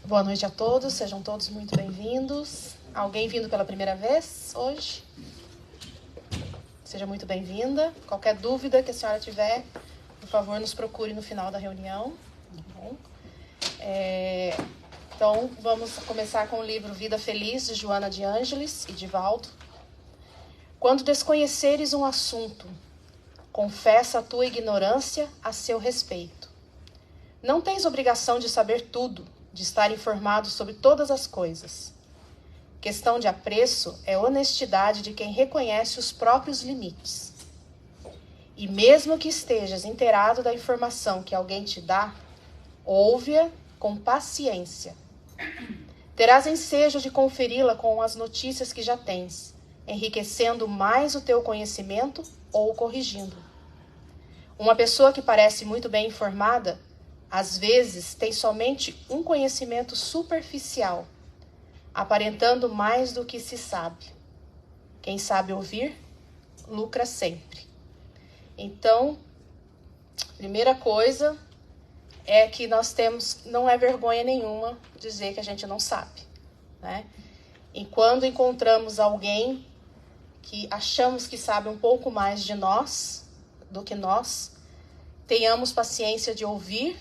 Boa noite a todos, sejam todos muito bem-vindos. Alguém vindo pela primeira vez hoje? Seja muito bem-vinda. Qualquer dúvida que a senhora tiver, por favor, nos procure no final da reunião. Tá bom? Então, vamos começar com o livro Vida Feliz, de Joana de Ângeles e de Valdo. Quando desconheceres um assunto, confessa a tua ignorância a seu respeito. Não tens obrigação de saber tudo, de estar informado sobre todas as coisas. Questão de apreço é honestidade de quem reconhece os próprios limites. E mesmo que estejas inteirado da informação que alguém te dá, ouve-a com paciência. Terás ensejo de conferi-la com as notícias que já tens, enriquecendo mais o teu conhecimento ou corrigindo. Uma pessoa que parece muito bem informada, às vezes tem somente um conhecimento superficial, aparentando mais do que se sabe. Quem sabe ouvir, lucra sempre. Então, primeira coisa é que nós temos, não é vergonha nenhuma dizer que a gente não sabe, né? E quando encontramos alguém que achamos que sabe um pouco mais de nós do que nós, tenhamos paciência de ouvir,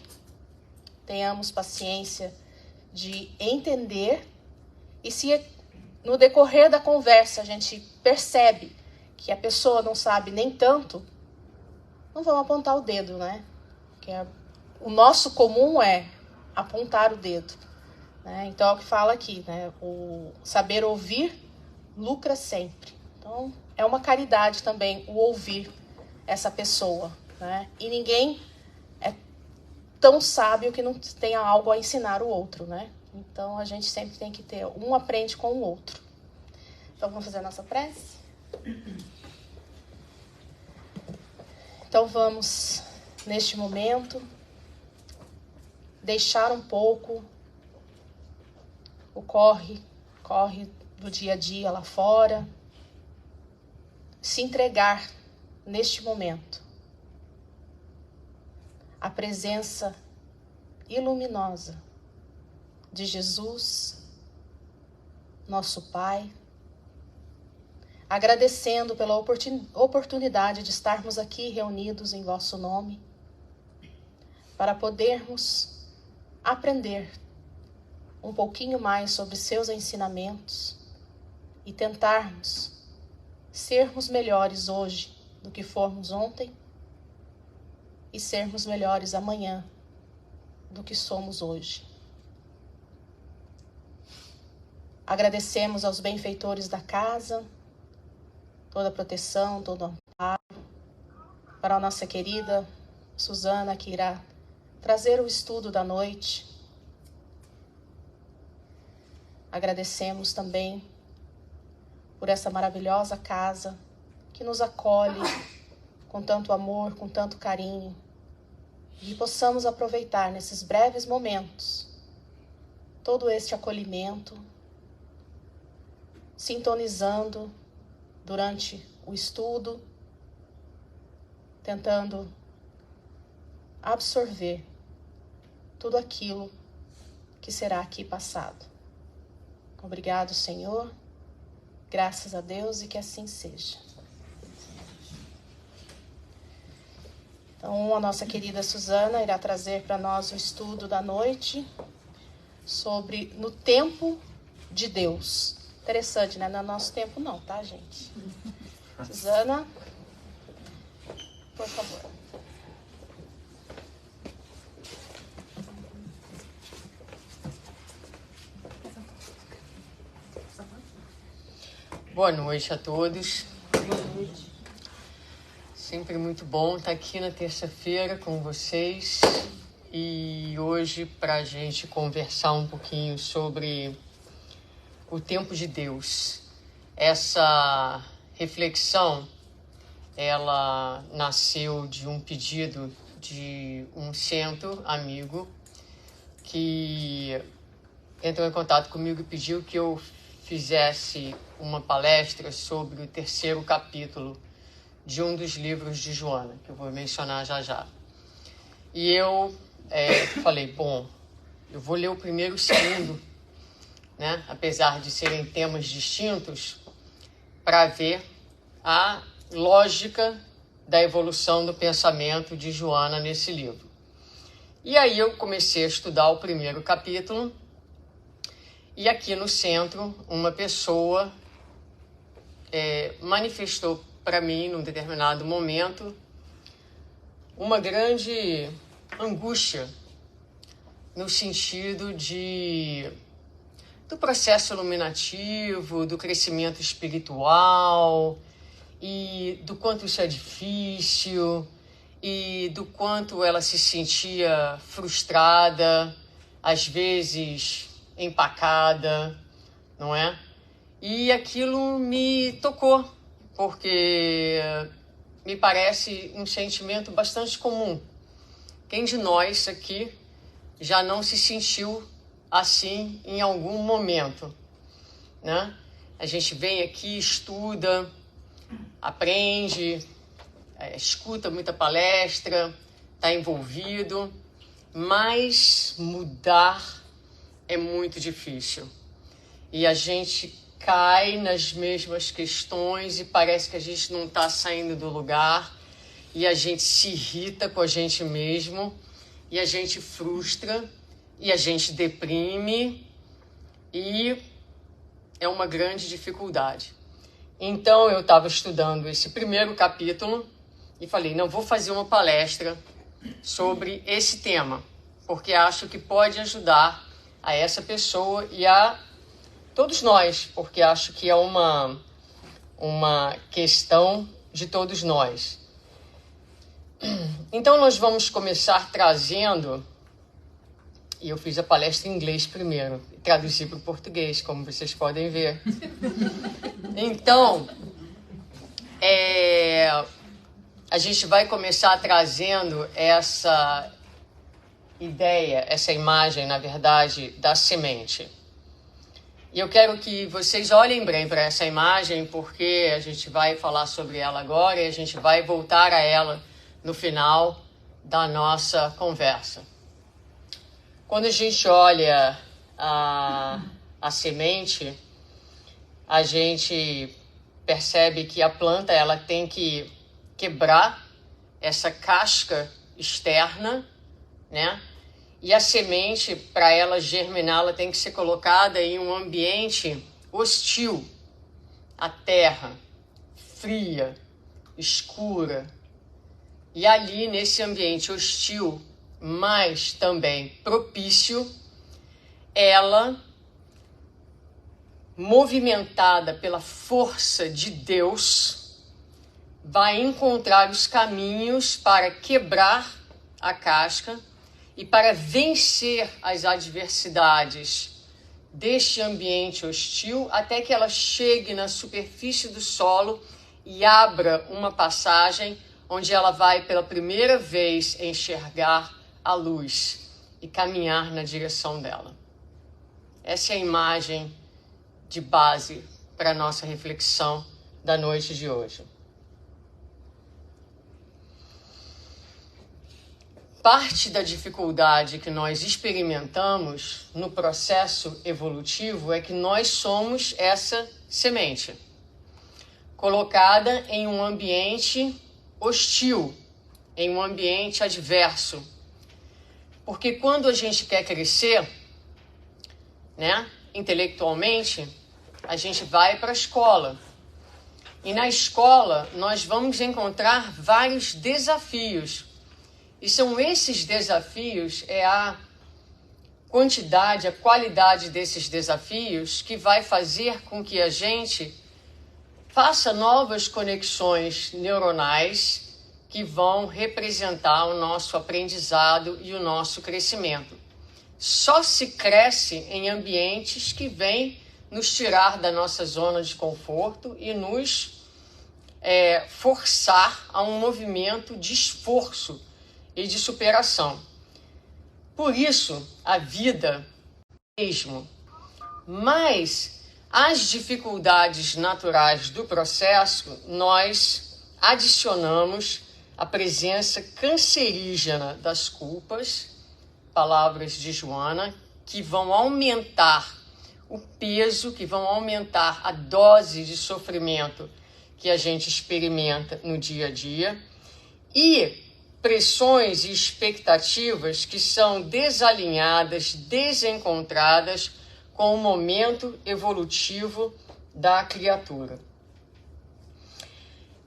tenhamos paciência de entender, e se no decorrer da conversa a gente percebe que a pessoa não sabe nem tanto, não vamos apontar o dedo, né? Porque o nosso comum é apontar o dedo, né? Então é o que fala aqui, né? O saber ouvir lucra sempre. Então é uma caridade também o ouvir essa pessoa, né? E ninguém é tão sábio que não tenha algo a ensinar o outro, né? Então a gente sempre tem que ter, um aprende com o outro. Então vamos fazer a nossa prece? Então vamos, neste momento, deixar um pouco o corre do dia a dia lá fora, se entregar neste momento à presença iluminosa de Jesus, nosso Pai, agradecendo pela oportunidade de estarmos aqui reunidos em vosso nome, para podermos aprender um pouquinho mais sobre seus ensinamentos e tentarmos sermos melhores hoje do que fomos ontem e sermos melhores amanhã do que somos hoje. Agradecemos aos benfeitores da casa, toda a proteção, todo o amparo, para a nossa querida Suzana, que irá trazer o estudo da noite. Agradecemos também por essa maravilhosa casa que nos acolhe com tanto amor, com tanto carinho, e possamos aproveitar nesses breves momentos todo este acolhimento, sintonizando durante o estudo, tentando absorver tudo aquilo que será aqui passado. Obrigado, Senhor, graças a Deus, e que assim seja. Então, a nossa querida Suzana irá trazer para nós o estudo da noite sobre no tempo de Deus. Interessante, né? Não é nosso tempo não, tá, gente? Suzana, por favor. Boa noite a todos. Boa noite. Sempre muito bom estar aqui na terça-feira com vocês. E hoje, para a gente conversar um pouquinho sobre o tempo de Deus. Essa reflexão, ela nasceu de um pedido de um centro amigo que entrou em contato comigo e pediu que eu fizesse uma palestra sobre o terceiro capítulo de um dos livros de Joana, que eu vou mencionar já já. E eu falei, bom, Eu vou ler o primeiro e o segundo, né? Apesar de serem temas distintos, para ver a lógica da evolução do pensamento de Joana nesse livro. E aí eu comecei a estudar o primeiro capítulo, e aqui no centro uma pessoa manifestou para mim, num determinado momento, uma grande angústia no sentido do processo iluminativo, do crescimento espiritual, e do quanto isso é difícil, e do quanto ela se sentia frustrada, às vezes empacada, não é? E aquilo me tocou, porque me parece um sentimento bastante comum. Quem de nós aqui já não se sentiu assim em algum momento, né? A gente vem aqui, estuda, aprende, escuta muita palestra, está envolvido, mas mudar é muito difícil. E a gente cai nas mesmas questões e parece que a gente não está saindo do lugar, e a gente se irrita com a gente mesmo, e a gente frustra, e a gente deprime, e é uma grande dificuldade. Então eu estava estudando esse primeiro capítulo e falei, não, vou fazer uma palestra sobre esse tema, porque acho que pode ajudar a essa pessoa e a todos nós, porque acho que é uma questão de todos nós. Então nós vamos começar trazendo, e eu fiz a palestra em inglês primeiro, traduzi para o português, como vocês podem ver. Então, a gente vai começar trazendo essa ideia, essa imagem, na verdade, da semente. E eu quero que vocês olhem bem para essa imagem, porque a gente vai falar sobre ela agora e a gente vai voltar a ela no final da nossa conversa. Quando a gente olha a semente, a gente percebe que a planta ela tem que quebrar essa casca externa, né? E a semente, para ela germinar, ela tem que ser colocada em um ambiente hostil. A terra, fria, escura. E ali, nesse ambiente hostil, mas também propício, ela, movimentada pela força de Deus, vai encontrar os caminhos para quebrar a casca e para vencer as adversidades deste ambiente hostil até que ela chegue na superfície do solo e abra uma passagem onde ela vai pela primeira vez enxergar a luz e caminhar na direção dela. Essa é a imagem de base para a nossa reflexão da noite de hoje. Parte da dificuldade que nós experimentamos no processo evolutivo é que nós somos essa semente, colocada em um ambiente hostil, em um ambiente adverso. Porque quando a gente quer crescer, né, intelectualmente, a gente vai para a escola. E na escola nós vamos encontrar vários desafios. E são esses desafios, a quantidade, a qualidade desses desafios que vai fazer com que a gente faça novas conexões neuronais que vão representar o nosso aprendizado e o nosso crescimento. Só se cresce em ambientes que vêm nos tirar da nossa zona de conforto e nos forçar a um movimento de esforço e de superação. Por isso, a vida mesmo. Mas as dificuldades naturais do processo, nós adicionamos a presença cancerígena das culpas palavras de Joana, que vão aumentar o peso, que vão aumentar a dose de sofrimento que a gente experimenta no dia a dia, e pressões e expectativas que são desalinhadas, desencontradas com o momento evolutivo da criatura.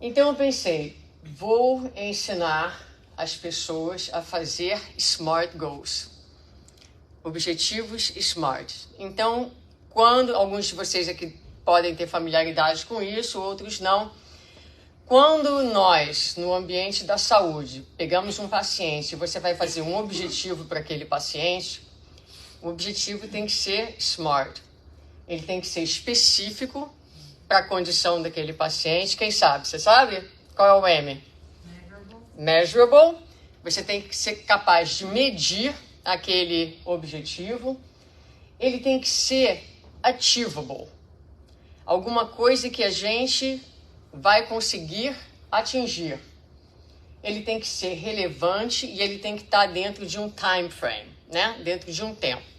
Então eu pensei, vou ensinar as pessoas a fazer SMART Goals, objetivos SMART. Então, quando alguns de vocês aqui podem ter familiaridade com isso, outros não, quando nós, no ambiente da saúde, pegamos um paciente e você vai fazer um objetivo para aquele paciente, o objetivo tem que ser SMART. Ele tem que ser específico para a condição daquele paciente. Quem sabe? Você sabe? Qual é o M? Measurable. Você tem que ser capaz de medir aquele objetivo. Ele tem que ser achievable. Alguma coisa que a gente vai conseguir atingir. Ele tem que ser relevante e ele tem que estar dentro de um time frame, né? Dentro de um tempo.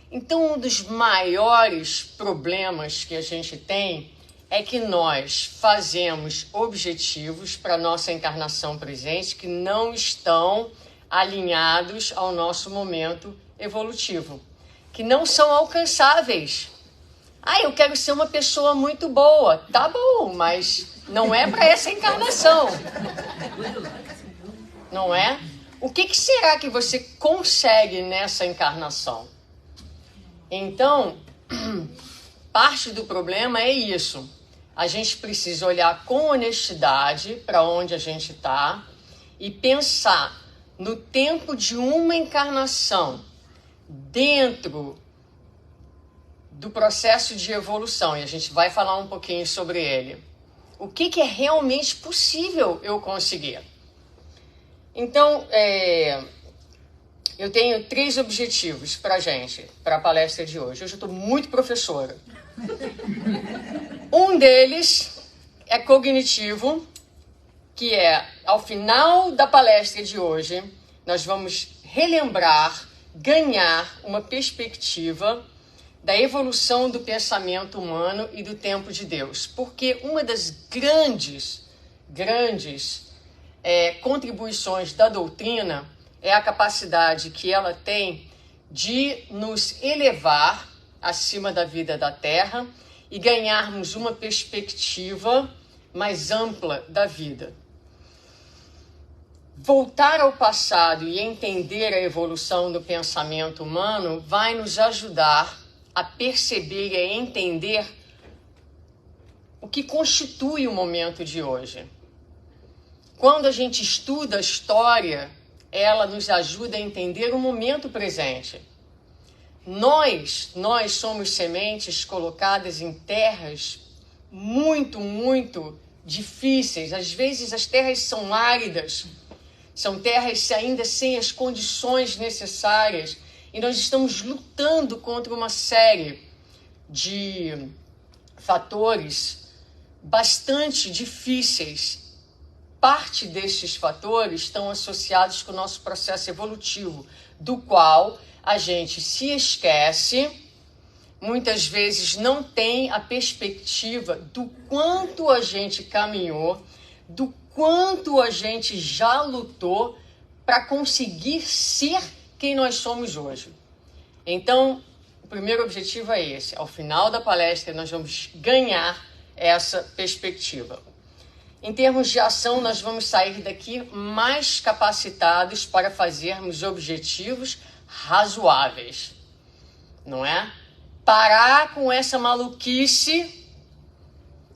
Então, um dos maiores problemas que a gente tem é que nós fazemos objetivos para a nossa encarnação presente que não estão alinhados ao nosso momento evolutivo, que não são alcançáveis. Eu quero ser uma pessoa muito boa. Tá bom, mas não é para essa encarnação. Não é? O que será que você consegue nessa encarnação? Então, parte do problema é isso. A gente precisa olhar com honestidade para onde a gente está e pensar no tempo de uma encarnação dentro do processo de evolução. E a gente vai falar um pouquinho sobre ele. O que é realmente possível eu conseguir? Então, eu tenho 3 objetivos para a gente, para a palestra de hoje. Hoje eu estou muito professora. Um deles é cognitivo, que é, ao final da palestra de hoje, nós vamos relembrar, ganhar uma perspectiva da evolução do pensamento humano e do tempo de Deus. Porque uma das grandes contribuições da doutrina é a capacidade que ela tem de nos elevar acima da vida da Terra e ganharmos uma perspectiva mais ampla da vida. Voltar ao passado e entender a evolução do pensamento humano vai nos ajudar a perceber e a entender o que constitui o momento de hoje. Quando a gente estuda a história, ela nos ajuda a entender o momento presente. Nós somos sementes colocadas em terras muito difíceis. Às vezes as terras são áridas, são terras ainda sem as condições necessárias. E nós estamos lutando contra uma série de fatores bastante difíceis. Parte destes fatores estão associados com o nosso processo evolutivo, do qual a gente se esquece, muitas vezes não tem a perspectiva do quanto a gente caminhou, do quanto a gente já lutou para conseguir ser quem nós somos hoje. Então, o primeiro objetivo é esse. Ao final da palestra, nós vamos ganhar essa perspectiva. Em termos de ação, nós vamos sair daqui mais capacitados para fazermos objetivos razoáveis, não é? Parar com essa maluquice,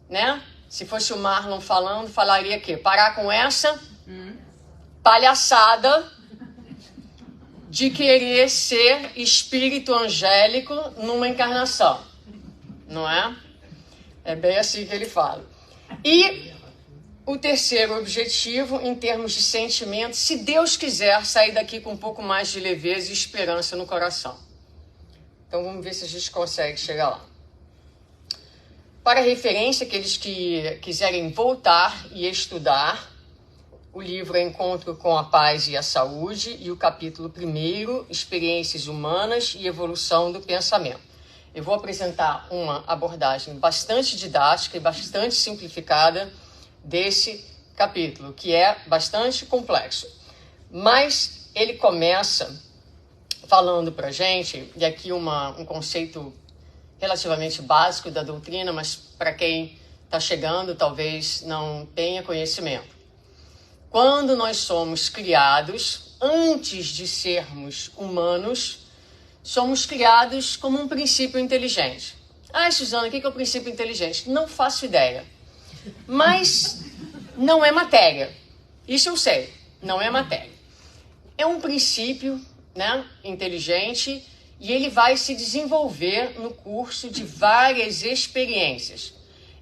né? Se fosse o Marlon falando, falaria que parar com essa palhaçada de querer ser espírito angélico numa encarnação, não é? É bem assim que ele fala. E o terceiro objetivo, em termos de sentimento, se Deus quiser, sair daqui com um pouco mais de leveza e esperança no coração. Então vamos ver se a gente consegue chegar lá. Para referência, aqueles que quiserem voltar e estudar, o livro é Encontro com a Paz e a Saúde, e o capítulo 1, Experiências Humanas e Evolução do Pensamento. Eu vou apresentar uma abordagem bastante didática e bastante simplificada desse capítulo, que é bastante complexo. Mas ele começa falando para a gente, e aqui um conceito relativamente básico da doutrina, mas para quem está chegando talvez não tenha conhecimento. Quando nós somos criados, antes de sermos humanos, somos criados como um princípio inteligente. Ah, Suzana, o que é o princípio inteligente? Não faço ideia. Mas não é matéria. Isso eu sei, não é matéria. É um princípio, né, inteligente, e ele vai se desenvolver no curso de várias experiências.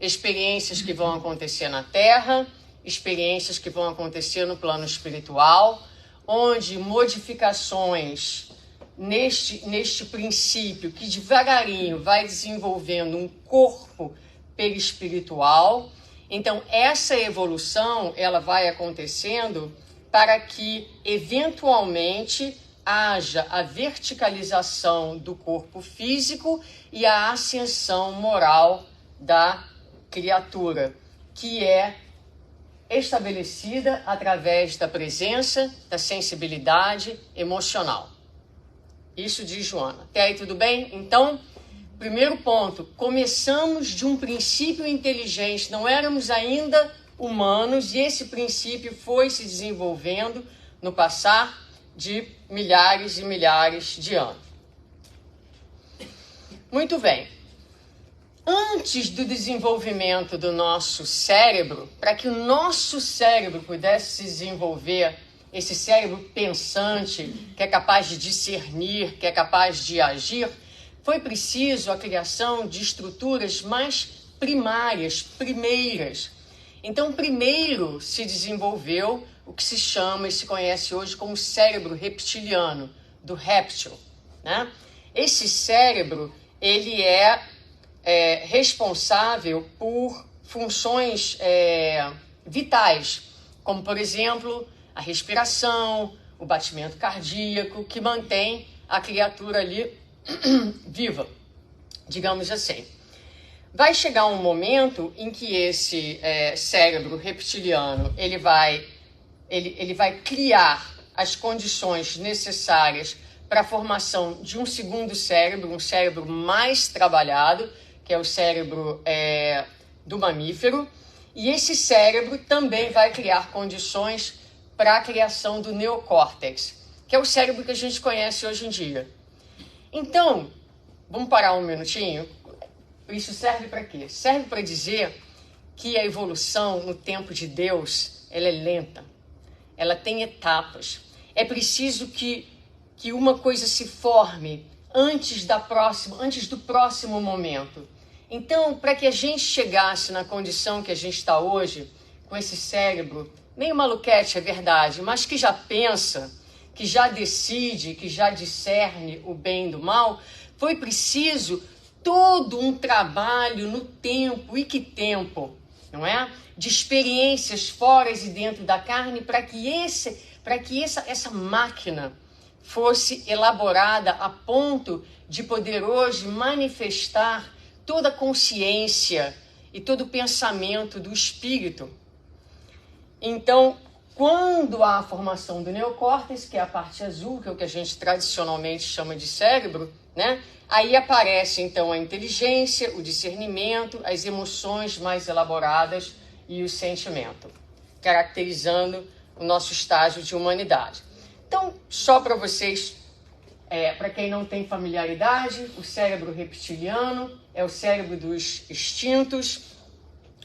Experiências que vão acontecer na Terra, experiências que vão acontecer no plano espiritual, onde modificações neste princípio que devagarinho vai desenvolvendo um corpo perispiritual. Então, essa evolução ela vai acontecendo para que, eventualmente, haja a verticalização do corpo físico e a ascensão moral da criatura, que é estabelecida através da presença, da sensibilidade emocional. Isso diz Joana. Até aí tudo bem? Então, primeiro ponto, começamos de um princípio inteligente, não éramos ainda humanos, e esse princípio foi se desenvolvendo no passar de milhares e milhares de anos. Muito bem. Antes do desenvolvimento do nosso cérebro, para que o nosso cérebro pudesse se desenvolver, esse cérebro pensante, que é capaz de discernir, que é capaz de agir, foi preciso a criação de estruturas mais primárias, primeiras. Então, primeiro se desenvolveu o que se chama e se conhece hoje como cérebro reptiliano, do réptil, né? Esse cérebro, ele é responsável por funções vitais, como, por exemplo, a respiração, o batimento cardíaco, que mantém a criatura ali viva, digamos assim. Vai chegar um momento em que esse cérebro reptiliano ele vai criar as condições necessárias para a formação de um segundo cérebro, um cérebro mais trabalhado, que é o cérebro do mamífero, e esse cérebro também vai criar condições para a criação do neocórtex, que é o cérebro que a gente conhece hoje em dia. Então, vamos parar um minutinho. Isso serve para quê? Serve para dizer que a evolução no tempo de Deus, ela é lenta, ela tem etapas. É preciso que uma coisa se forme antes do próximo momento. Então, para que a gente chegasse na condição que a gente está hoje, com esse cérebro meio maluquete, é verdade, mas que já pensa, que já decide, que já discerne o bem do mal, foi preciso todo um trabalho no tempo, e que tempo, não é? De experiências fora e dentro da carne, para que essa máquina fosse elaborada a ponto de poder hoje manifestar toda a consciência e todo o pensamento do espírito. Então, quando há a formação do neocórtex, que é a parte azul, que é o que a gente tradicionalmente chama de cérebro, né? Aí aparece então a inteligência, o discernimento, as emoções mais elaboradas e o sentimento, caracterizando o nosso estágio de humanidade. Então, só para vocês, para quem não tem familiaridade, o cérebro reptiliano é o cérebro dos instintos,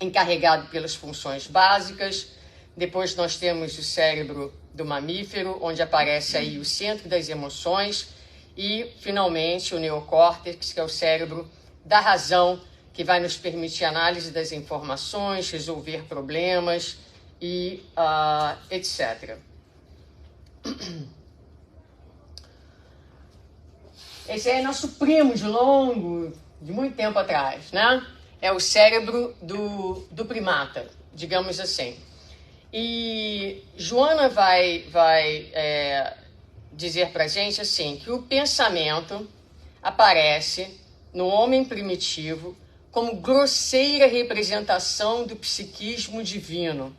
encarregado pelas funções básicas. Depois nós temos o cérebro do mamífero, onde aparece aí o centro das emoções. E, finalmente, o neocórtex, que é o cérebro da razão, que vai nos permitir análise das informações, resolver problemas e etc. Esse é nosso primo de muito tempo atrás, né? É o cérebro do primata, digamos assim. E Joana vai dizer para a gente assim, que o pensamento aparece no homem primitivo como grosseira representação do psiquismo divino,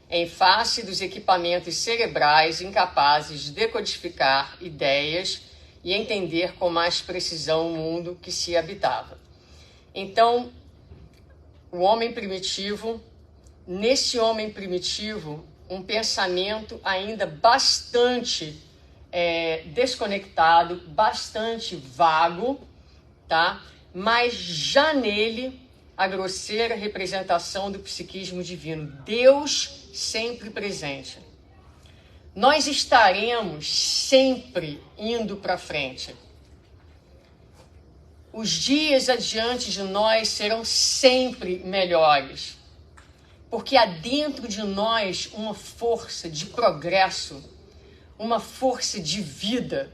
em face dos equipamentos cerebrais incapazes de decodificar ideias e entender com mais precisão o mundo que se habitava. Então, nesse homem primitivo, um pensamento ainda bastante desconectado, bastante vago, tá? Mas já nele a grosseira representação do psiquismo divino, Deus sempre presente. Nós estaremos sempre indo para frente. Os dias adiante de nós serão sempre melhores, porque há dentro de nós uma força de progresso, uma força de vida,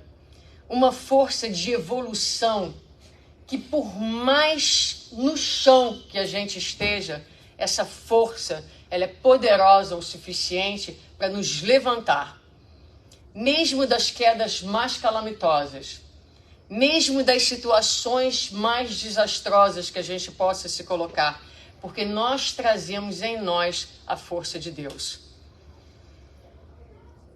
uma força de evolução, que por mais no chão que a gente esteja, essa força ela é poderosa o suficiente para nos levantar, mesmo das quedas mais calamitosas, mesmo das situações mais desastrosas que a gente possa se colocar, porque nós trazemos em nós a força de Deus.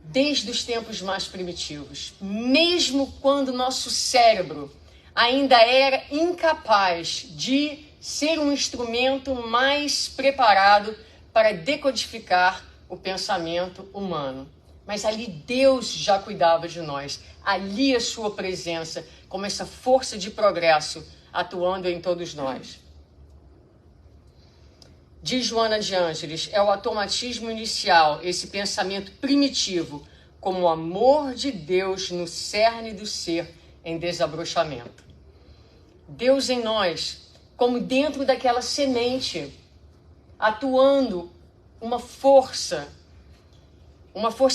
Desde os tempos mais primitivos, mesmo quando nosso cérebro ainda era incapaz de ser um instrumento mais preparado para decodificar o pensamento humano. Mas ali Deus já cuidava de nós. Ali a sua presença, como essa força de progresso atuando em todos nós. Diz Joana de Ângeles, é o automatismo inicial, esse pensamento primitivo, como o amor de Deus no cerne do ser em desabrochamento. Deus em nós, como dentro daquela semente, atuando uma força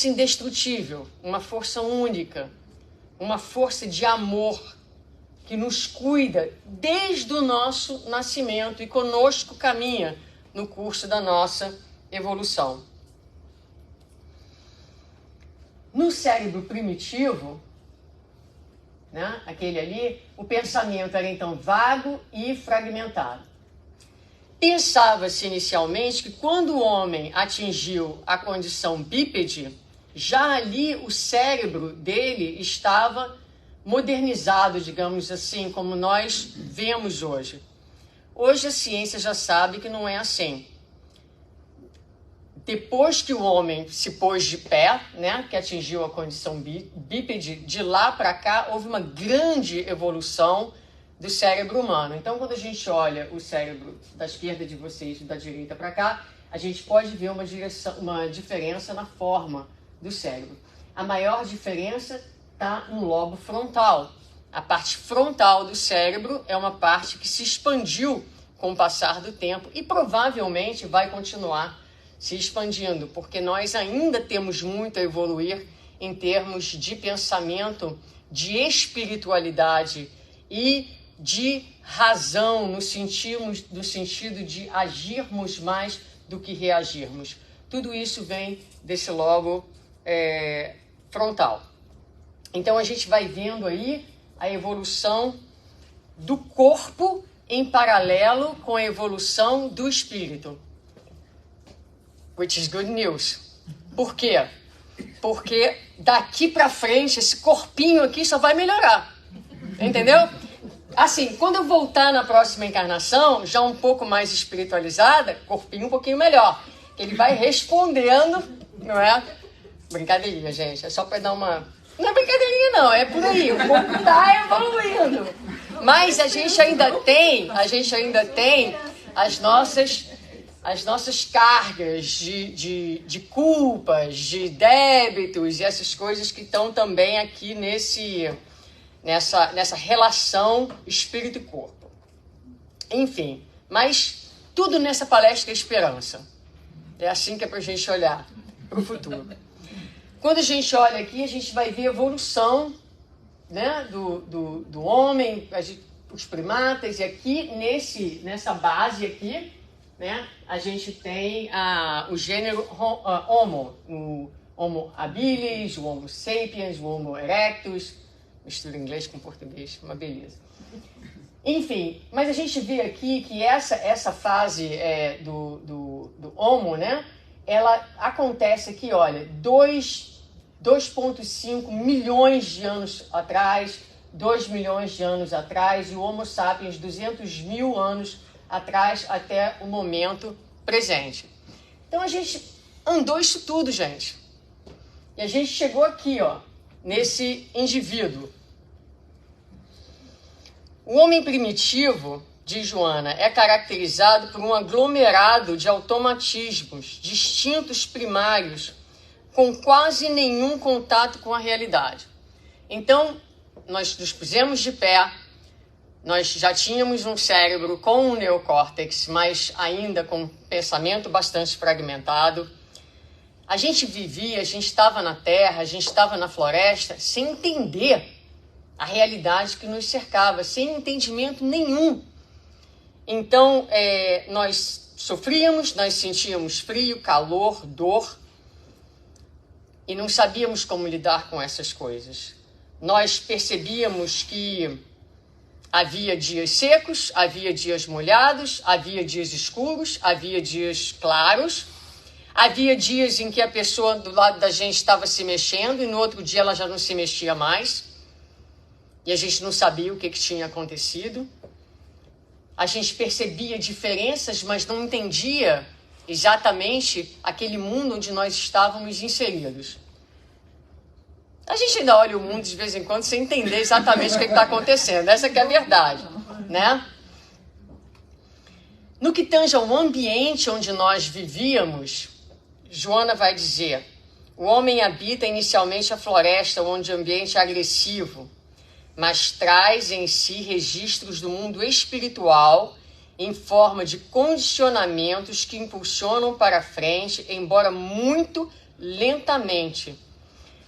indestrutível, uma força única, uma força de amor que nos cuida desde o nosso nascimento e conosco caminha no curso da nossa evolução. No cérebro primitivo, né, aquele ali, o pensamento era então vago e fragmentado. Pensava-se inicialmente que quando o homem atingiu a condição bípede, já ali o cérebro dele estava modernizado, digamos assim, como nós vemos hoje. Hoje a ciência já sabe que não é assim. Depois que o homem se pôs de pé, né, que atingiu a condição bípede, de lá para cá houve uma grande evolução do cérebro humano. Então, quando a gente olha o cérebro da esquerda de vocês e da direita para cá, a gente pode ver uma diferença na forma do cérebro. A maior diferença está no lobo frontal. A parte frontal do cérebro é uma parte que se expandiu com o passar do tempo e provavelmente vai continuar se expandindo, porque nós ainda temos muito a evoluir em termos de pensamento, de espiritualidade e de razão, no sentido de agirmos mais do que reagirmos. Tudo isso vem desse lobo frontal. Então a gente vai vendo aí a evolução do corpo em paralelo com a evolução do espírito. Which is good news. Por quê? Porque daqui pra frente esse corpinho aqui só vai melhorar. Entendeu? Assim, quando eu voltar na próxima encarnação, já um pouco mais espiritualizada, corpinho um pouquinho melhor. Ele vai respondendo, não é? Brincadeirinha, gente. É só pra dar uma... Não é brincadeirinha, não. É por aí. O corpo tá evoluindo. Mas a gente ainda tem as nossas cargas de culpas, de débitos e essas coisas que estão também aqui nessa relação espírito e corpo. Enfim, mas tudo nessa palestra é esperança. É assim que é para a gente olhar para o futuro. Quando a gente olha aqui, a gente vai ver a evolução, né, do homem, os primatas, e aqui nessa base aqui, né, a gente tem o gênero Homo, o Homo habilis, o Homo sapiens, o Homo erectus, mistura inglês com português, uma beleza. Enfim, mas a gente vê aqui que essa fase do Homo, né, ela acontece aqui, olha, 2,5 milhões de anos atrás, 2 milhões de anos atrás, e o Homo sapiens 200 mil anos atrás até o momento presente. Então a gente andou isso tudo, gente. E a gente chegou aqui, ó, nesse indivíduo. O homem primitivo, diz Joana, é caracterizado por um aglomerado de automatismos distintos primários com quase nenhum contato com a realidade. Então, nós nos pusemos de pé, nós já tínhamos um cérebro com um neocórtex, mas ainda com um pensamento bastante fragmentado. A gente vivia, a gente estava na terra, a gente estava na floresta, sem entender a realidade que nos cercava, sem entendimento nenhum. Então, nós sofríamos, nós sentíamos frio, calor, dor, e não sabíamos como lidar com essas coisas. Nós percebíamos que havia dias secos, havia dias molhados, havia dias escuros, havia dias claros, havia dias em que a pessoa do lado da gente estava se mexendo e no outro dia ela já não se mexia mais. E a gente não sabia o que tinha acontecido. A gente percebia diferenças, mas não entendia exatamente aquele mundo onde nós estávamos inseridos. A gente ainda olha o mundo de vez em quando sem entender exatamente o que está acontecendo. Essa que é a verdade, né? No que tange ao ambiente onde nós vivíamos, Joana vai dizer, o homem habita inicialmente a floresta, onde o ambiente é agressivo, mas traz em si registros do mundo espiritual em forma de condicionamentos que impulsionam para frente, embora muito lentamente,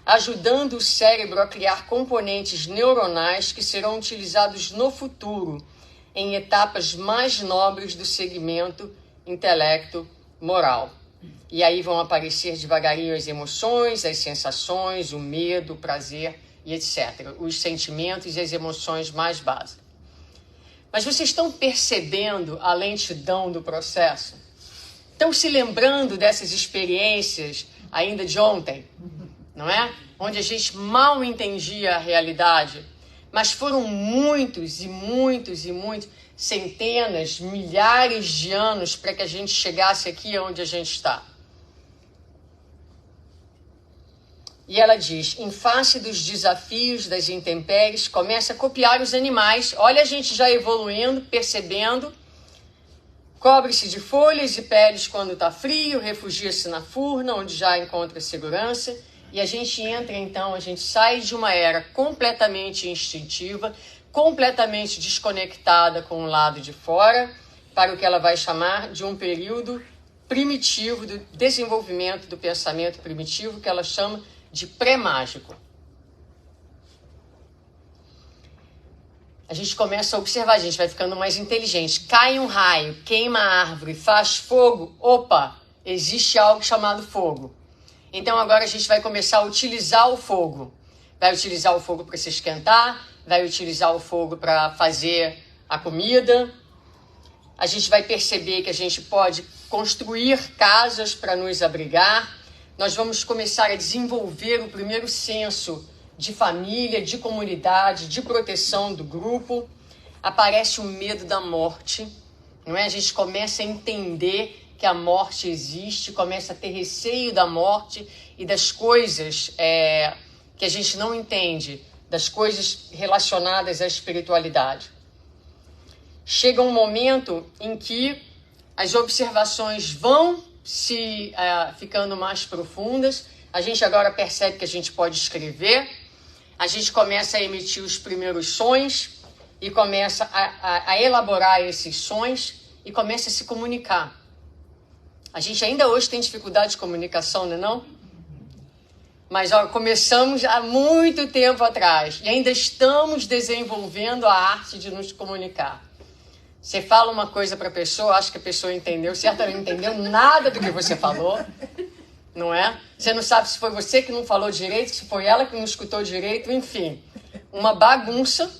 ajudando o cérebro a criar componentes neuronais que serão utilizados no futuro, em etapas mais nobres do segmento intelecto-moral. E aí vão aparecer devagarinho as emoções, as sensações, o medo, o prazer e etc. Os sentimentos e as emoções mais básicas. Mas vocês estão percebendo a lentidão do processo? Estão se lembrando dessas experiências ainda de ontem? Não é? Onde a gente mal entendia a realidade, mas foram muitos e muitos e muitos, centenas, milhares de anos para que a gente chegasse aqui onde a gente está. E ela diz, em face dos desafios das intempéries, começa a copiar os animais. Olha a gente já evoluindo, percebendo. Cobre-se de folhas e peles quando está frio, refugia-se na furna, onde já encontra segurança. E a gente entra, então, a gente sai de uma era completamente instintiva, completamente desconectada com o lado de fora, para o que ela vai chamar de um período primitivo, do desenvolvimento do pensamento primitivo, que ela chama de pré-mágico. A gente começa a observar, a gente vai ficando mais inteligente. Cai um raio, queima a árvore, faz fogo. Opa, existe algo chamado fogo. Então agora a gente vai começar a utilizar o fogo. Vai utilizar o fogo para se esquentar, vai utilizar o fogo para fazer a comida. A gente vai perceber que a gente pode construir casas para nos abrigar. Nós vamos começar a desenvolver o primeiro senso de família, de comunidade, de proteção do grupo. Aparece o medo da morte, não é? A gente começa a entender que a morte existe, começa a ter receio da morte e das coisas que a gente não entende, das coisas relacionadas à espiritualidade. Chega um momento em que as observações vão ficando mais profundas, a gente agora percebe que a gente pode escrever, a gente começa a emitir os primeiros sons e começa a elaborar esses sons e começa a se comunicar. A gente ainda hoje tem dificuldade de comunicação, não é não? Mas começamos há muito tempo atrás e ainda estamos desenvolvendo a arte de nos comunicar. Você fala uma coisa para a pessoa, acha que a pessoa entendeu, certamente não entendeu nada do que você falou, não é? Você não sabe se foi você que não falou direito, se foi ela que não escutou direito, enfim. Uma bagunça,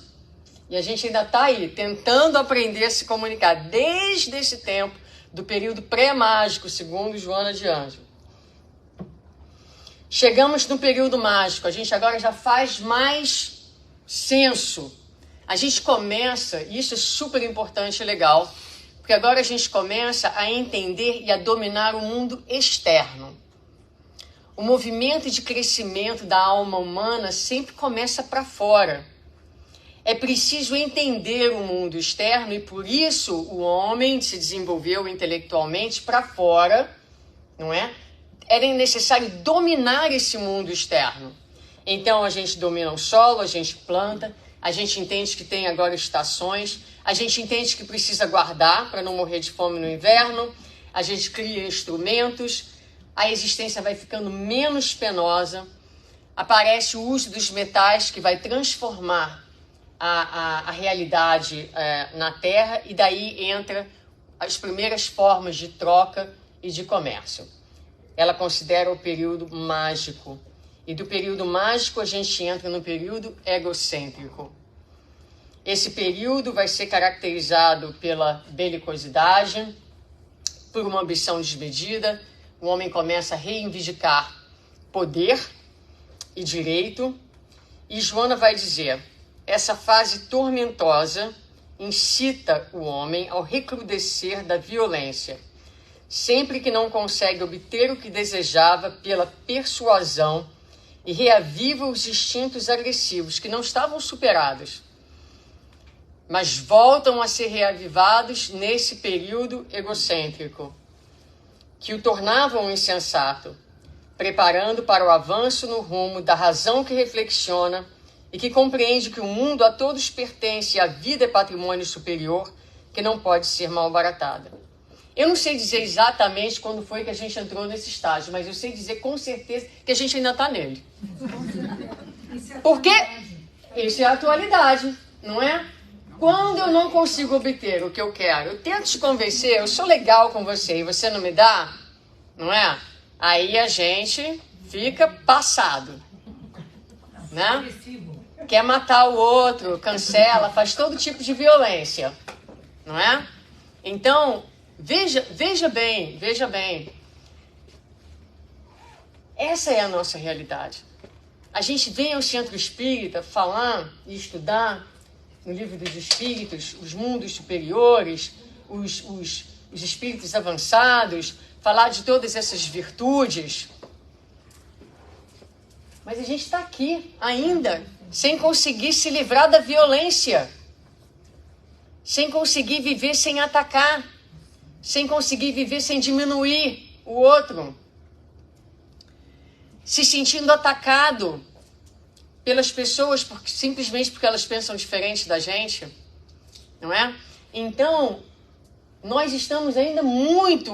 e a gente ainda está aí, tentando aprender a se comunicar, desde esse tempo, do período pré-mágico, segundo Joana de Ângeles. Chegamos no período mágico, a gente agora já faz mais senso. A gente começa, e isso é super importante e legal, porque agora a gente começa a entender e a dominar o mundo externo. O movimento de crescimento da alma humana sempre começa para fora. É preciso entender o mundo externo e por isso o homem se desenvolveu intelectualmente para fora, não é? Era necessário dominar esse mundo externo. Então a gente domina o solo, a gente planta, a gente entende que tem agora estações, a gente entende que precisa guardar para não morrer de fome no inverno, a gente cria instrumentos, a existência vai ficando menos penosa, aparece o uso dos metais que vai transformar a realidade na Terra e daí entra as primeiras formas de troca e de comércio. Ela considera o período mágico. E do período mágico a gente entra no período egocêntrico. Esse período vai ser caracterizado pela belicosidade, por uma ambição desmedida. O homem começa a reivindicar poder e direito. E Joana vai dizer, essa fase tormentosa incita o homem ao recrudescer da violência, sempre que não consegue obter o que desejava pela persuasão e reaviva os instintos agressivos que não estavam superados, mas voltam a ser reavivados nesse período egocêntrico, que o tornavam insensato, preparando para o avanço no rumo da razão que reflexiona e que compreende que o mundo a todos pertence e a vida é patrimônio superior que não pode ser malbaratada. Eu não sei dizer exatamente quando foi que a gente entrou nesse estágio, mas eu sei dizer com certeza que a gente ainda está nele. Porque isso é a atualidade, não é? Quando eu não consigo obter o que eu quero, eu tento te convencer, eu sou legal com você e você não me dá, não é? Aí a gente fica passado, né? Quer matar o outro, cancela, faz todo tipo de violência, não é? Então, veja bem. Essa é a nossa realidade. A gente vem ao centro espírita falar e estudar no livro dos espíritos, os mundos superiores, os espíritos avançados, falar de todas essas virtudes. Mas a gente está aqui ainda, sem conseguir se livrar da violência, sem conseguir viver sem atacar, sem conseguir viver sem diminuir o outro, se sentindo atacado pelas pessoas simplesmente porque elas pensam diferente da gente, não é? Então, nós estamos ainda muito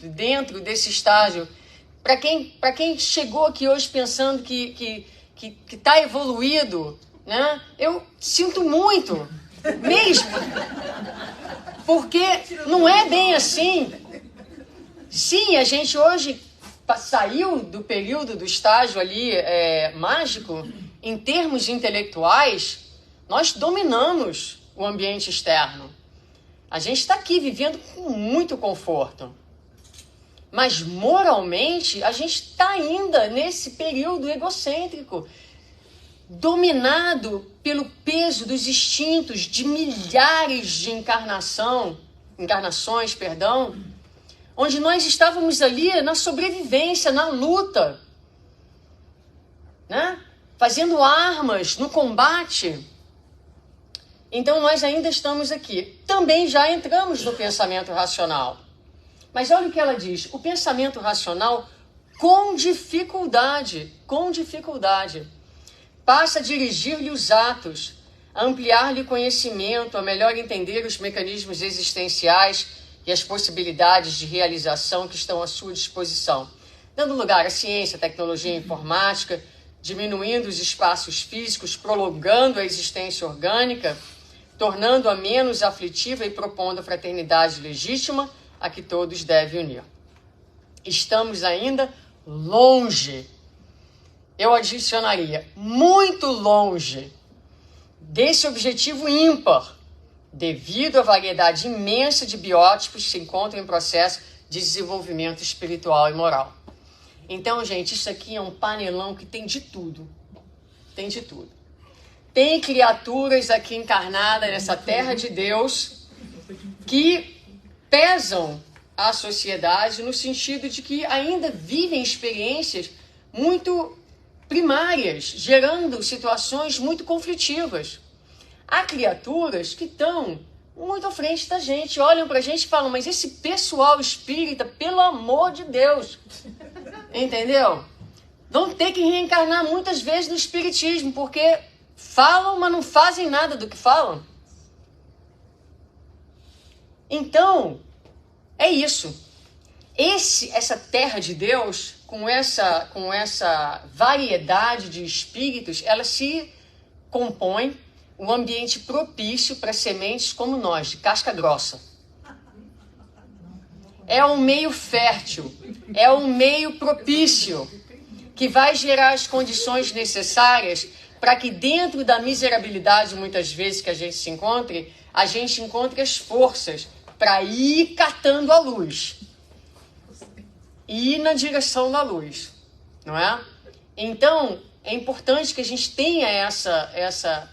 dentro desse estágio. Para quem chegou aqui hoje pensando que está evoluído, né? Eu sinto muito, mesmo, porque não é bem assim. Sim, a gente hoje saiu do período do estágio ali mágico. Em termos intelectuais, nós dominamos o ambiente externo. A gente está aqui vivendo com muito conforto. Mas moralmente, a gente está ainda nesse período egocêntrico, dominado pelo peso dos instintos de milhares de encarnações, onde nós estávamos ali na sobrevivência, na luta, né? Fazendo armas no combate. Então nós ainda estamos aqui. Também já entramos no pensamento racional. Mas olha o que ela diz, o pensamento racional com dificuldade, passa a dirigir-lhe os atos, a ampliar-lhe o conhecimento, a melhor entender os mecanismos existenciais e as possibilidades de realização que estão à sua disposição, dando lugar à ciência, à tecnologia, à informática, diminuindo os espaços físicos, prolongando a existência orgânica, tornando-a menos aflitiva e propondo a fraternidade legítima a que todos devem unir. Estamos ainda longe, eu adicionaria, muito longe desse objetivo ímpar, devido à variedade imensa de biótipos que se encontram em processo de desenvolvimento espiritual e moral. Então, gente, isso aqui é um panelão que tem de tudo. Tem de tudo. Tem criaturas aqui encarnadas nessa terra de Deus que pesam a sociedade no sentido de que ainda vivem experiências muito primárias, gerando situações muito conflitivas. Há criaturas que estão muito à frente da gente, olham pra gente e falam, mas esse pessoal espírita, pelo amor de Deus, entendeu? Vão ter que reencarnar muitas vezes no espiritismo, porque falam, mas não fazem nada do que falam. Então, é isso. Essa terra de Deus, com essa variedade de espíritos, ela se compõe um ambiente propício para sementes como nós, de casca grossa. É um meio fértil, é um meio propício, que vai gerar as condições necessárias para que dentro da miserabilidade, muitas vezes, que a gente se encontre, a gente encontre as forças para ir catando a luz. Ir na direção da luz, não é? Então, é importante que a gente tenha essa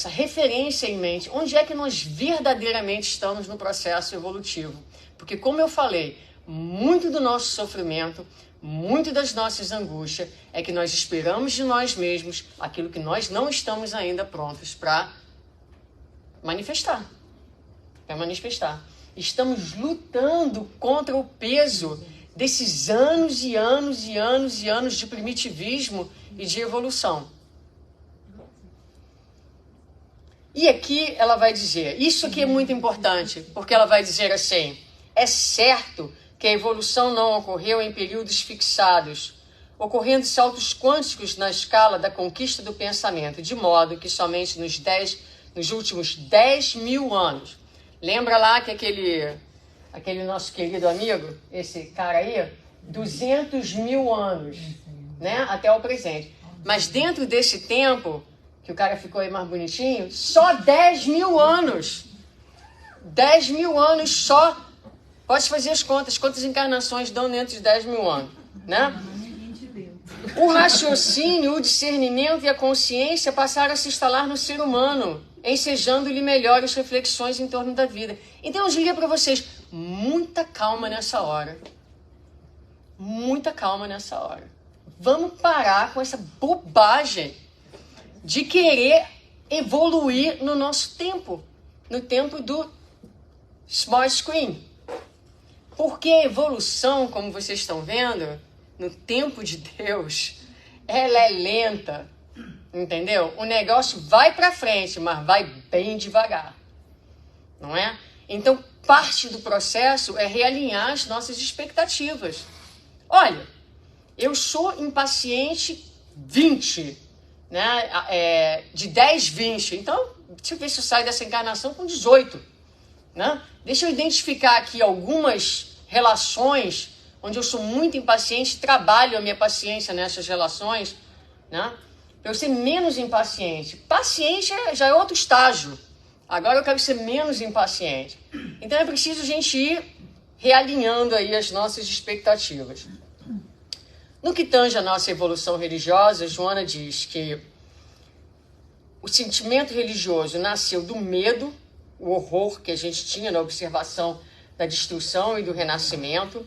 referência em mente. Onde é que nós verdadeiramente estamos no processo evolutivo? Porque, como eu falei, muito do nosso sofrimento, muito das nossas angústias é que nós esperamos de nós mesmos aquilo que nós não estamos ainda prontos para manifestar. Estamos lutando contra o peso desses anos e anos e anos e anos de primitivismo e de evolução. E aqui ela vai dizer, isso aqui é muito importante, porque ela vai dizer assim, é certo que a evolução não ocorreu em períodos fixados, ocorrendo saltos quânticos na escala da conquista do pensamento, de modo que somente nos últimos 10 mil anos, lembra lá que aquele nosso querido amigo, esse cara aí, 200 mil anos, né, até o presente. Mas dentro desse tempo, que o cara ficou aí mais bonitinho, só 10 mil anos. 10 mil anos só. Pode fazer as contas. Quantas encarnações dão dentro de 10 mil anos, né? O raciocínio, o discernimento e a consciência passaram a se instalar no ser humano, ensejando-lhe melhores reflexões em torno da vida. Então eu diria para vocês, muita calma nessa hora. Muita calma nessa hora. Vamos parar com essa bobagem de querer evoluir no nosso tempo, no tempo do small screen. Porque a evolução, como vocês estão vendo, no tempo de Deus, ela é lenta, entendeu? O negócio vai para frente, mas vai bem devagar, não é? Então, parte do processo é realinhar as nossas expectativas. Olha, eu sou impaciente 20, né? De 10, 20. Então, deixa eu ver se eu saio dessa encarnação com 18. Né? Deixa eu identificar aqui algumas relações onde eu sou muito impaciente, trabalho a minha paciência nessas relações, né? Para eu ser menos impaciente. Paciência já é outro estágio. Agora eu quero ser menos impaciente. Então é preciso a gente ir realinhando aí as nossas expectativas. No que tange a nossa evolução religiosa, Joana diz que o sentimento religioso nasceu do medo, o horror que a gente tinha na observação da destruição e do renascimento.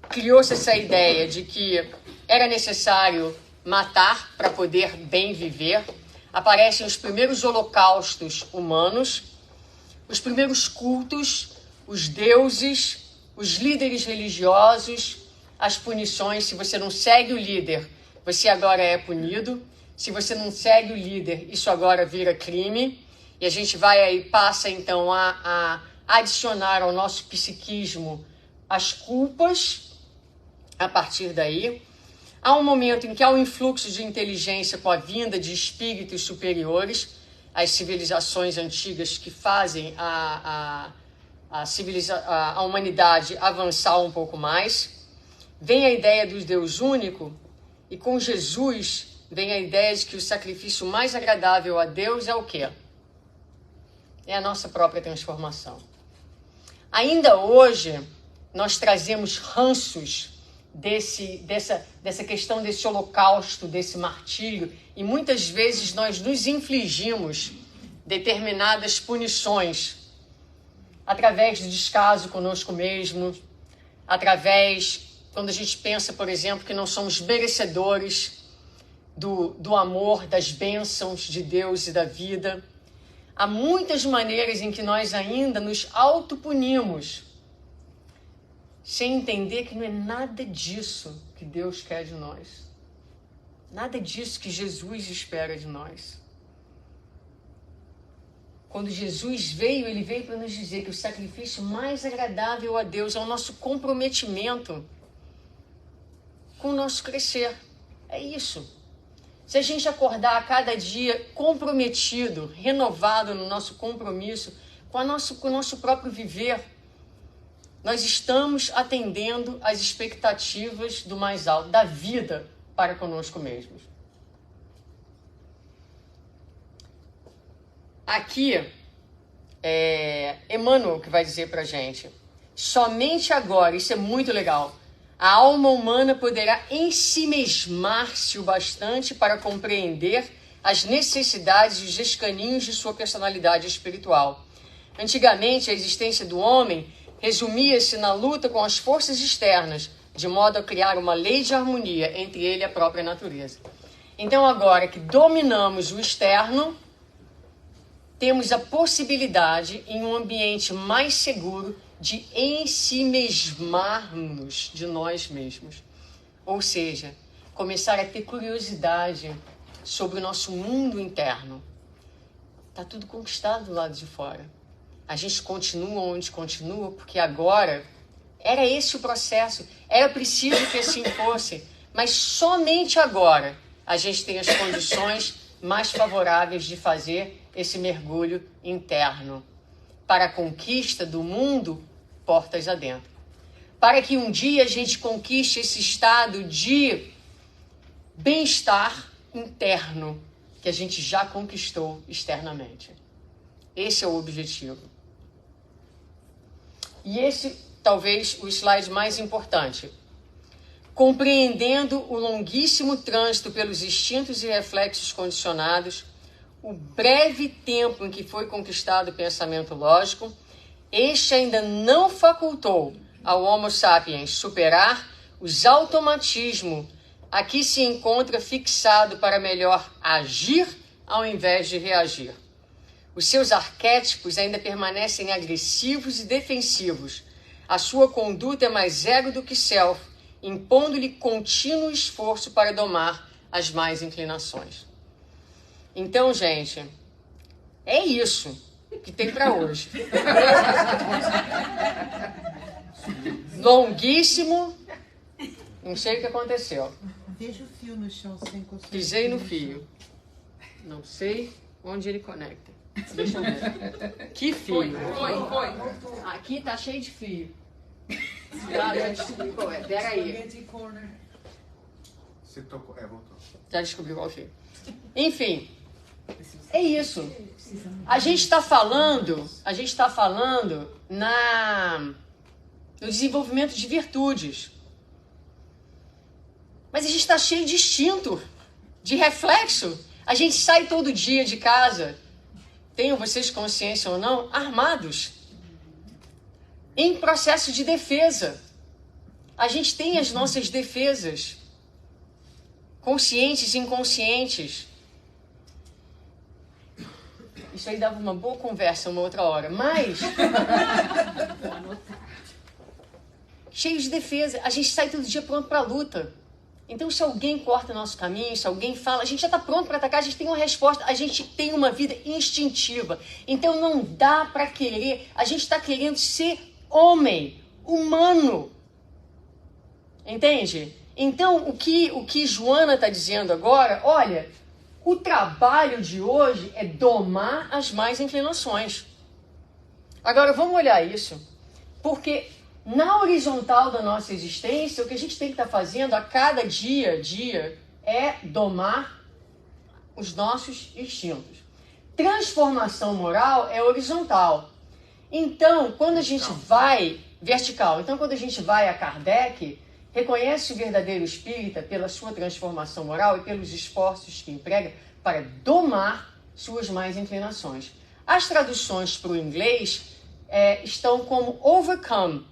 Criou-se essa ideia de que era necessário matar para poder bem viver. Aparecem os primeiros holocaustos humanos, os primeiros cultos, os deuses, os líderes religiosos, as punições. Se você não segue o líder, você agora é punido. Se você não segue o líder, isso agora vira crime. E a gente vai aí, passa então a adicionar ao nosso psiquismo as culpas a partir daí. Há um momento em que há um influxo de inteligência com a vinda de espíritos superiores. as civilizações antigas que fazem a humanidade avançar um pouco mais. Vem a ideia do Deus único, e com Jesus vem a ideia de que o sacrifício mais agradável a Deus é o quê? É a nossa própria transformação. Ainda hoje, nós trazemos ranços dessa questão desse holocausto, desse martírio, e muitas vezes nós nos infligimos determinadas punições através do descaso conosco mesmo, quando a gente pensa, por exemplo, que não somos merecedores do amor, das bênçãos de Deus e da vida. Há muitas maneiras em que nós ainda nos autopunimos, sem entender que não é nada disso que Deus quer de nós. Nada disso que Jesus espera de nós. Quando Jesus veio, ele veio para nos dizer que o sacrifício mais agradável a Deus é o nosso comprometimento com o nosso crescer. É isso. Se a gente acordar a cada dia comprometido, renovado no nosso compromisso com o nosso próprio viver, nós estamos atendendo às expectativas do mais alto, da vida para conosco mesmos. Aqui é Emmanuel que vai dizer para a gente: somente agora, isso é muito legal, a alma humana poderá ensimesmar-se o bastante para compreender as necessidades e os escaninhos de sua personalidade espiritual. Antigamente, a existência do homem resumia-se na luta com as forças externas, de modo a criar uma lei de harmonia entre ele e a própria natureza. Então, agora que dominamos o externo, temos a possibilidade, em um ambiente mais seguro, de ensimesmarmos de nós mesmos. Ou seja, começar a ter curiosidade sobre o nosso mundo interno. Está tudo conquistado do lado de fora. A gente continua onde continua, porque agora era esse o processo. Era preciso que assim fosse, mas somente agora a gente tem as condições mais favoráveis de fazer esse mergulho interno para a conquista do mundo portas adentro. Para que um dia a gente conquiste esse estado de bem-estar interno que a gente já conquistou externamente. Esse é o objetivo. E esse, talvez, o slide mais importante. Compreendendo o longuíssimo trânsito pelos instintos e reflexos condicionados, o breve tempo em que foi conquistado o pensamento lógico, este ainda não facultou ao Homo sapiens superar os automatismos a que se encontra fixado para melhor agir ao invés de reagir. Os seus arquétipos ainda permanecem agressivos e defensivos. A sua conduta é mais ego do que self, impondo-lhe contínuo esforço para domar as más inclinações. Então, gente, é isso que tem para hoje. Longuíssimo. Não sei o que aconteceu. Veja o fio no chão sem conseguir. Pisei no fio. Não sei onde ele conecta. Deixa eu ver. Que fio? Foi. Aqui tá cheio de fio. Já descobri qual é. Pera aí. Você tocou. Voltou. Já descobri qual fio. Enfim. É isso. A gente está falando no desenvolvimento de virtudes. Mas a gente está cheio de instinto, de reflexo. A gente sai todo dia de casa, tenham vocês consciência ou não, armados, em processo de defesa. A gente tem as nossas defesas, conscientes e inconscientes. Isso aí dava uma boa conversa uma outra hora, mas cheio de defesa, a gente sai todo dia pronto para a luta. Então, se alguém corta nosso caminho, se alguém fala, a gente já está pronto para atacar, a gente tem uma resposta, a gente tem uma vida instintiva. Então, não dá para querer, a gente está querendo ser homem, humano. Entende? Então, o que Joana está dizendo agora, olha, O trabalho de hoje é domar as más inclinações. Agora, vamos olhar isso, porque na horizontal da nossa existência, o que a gente tem que estar fazendo a cada dia é domar os nossos instintos. Transformação moral é horizontal. Então, quando a gente vai... Vertical. Então, quando a gente vai a Kardec, reconhece o verdadeiro espírita pela sua transformação moral e pelos esforços que emprega para domar suas más inclinações. As traduções para o inglês estão como overcome.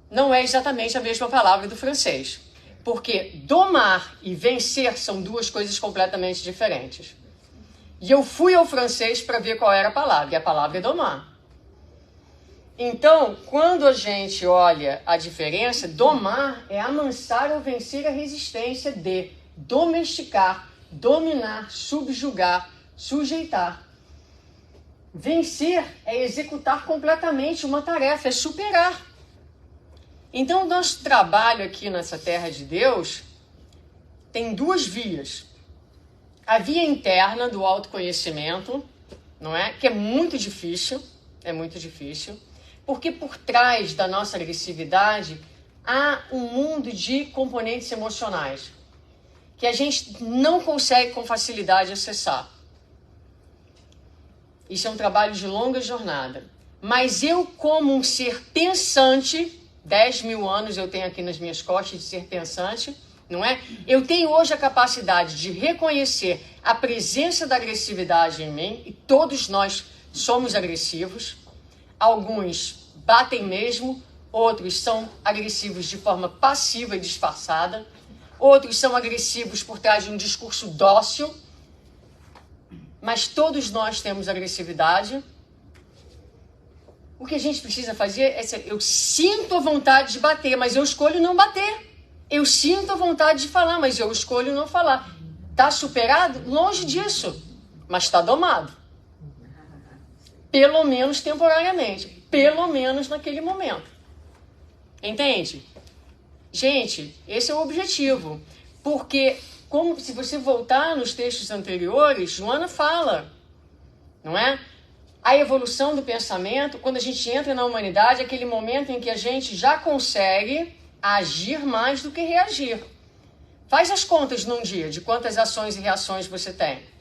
Não é exatamente a mesma palavra do francês, porque domar e vencer são duas coisas completamente diferentes. E eu fui ao francês para ver qual era a palavra, e a palavra é domar. Então, quando a gente olha a diferença, domar é amansar ou vencer a resistência de domesticar, dominar, subjugar, sujeitar. Vencer é executar completamente uma tarefa, é superar. Então, o nosso trabalho aqui nessa terra de Deus tem duas vias. A via interna do autoconhecimento, não é? Que é muito difícil, porque por trás da nossa agressividade há um mundo de componentes emocionais que a gente não consegue com facilidade acessar. Isso é um trabalho de longa jornada. Mas eu, como um ser pensante, 10.000 anos eu tenho aqui nas minhas costas de ser pensante, não é? Eu tenho hoje a capacidade de reconhecer a presença da agressividade em mim, e todos nós somos agressivos. Alguns batem mesmo, outros são agressivos de forma passiva e disfarçada, outros são agressivos por trás de um discurso dócil, mas todos nós temos agressividade. O que a gente precisa fazer é eu sinto a vontade de bater, mas eu escolho não bater. Eu sinto a vontade de falar, mas eu escolho não falar. Está superado? Longe disso, mas está domado. Pelo menos temporariamente, pelo menos naquele momento. Entende? Gente, esse é o objetivo. Porque, como se você voltar nos textos anteriores, Joana fala, não é? A evolução do pensamento, quando a gente entra na humanidade, é aquele momento em que a gente já consegue agir mais do que reagir. Faz as contas num dia de quantas ações e reações você tem.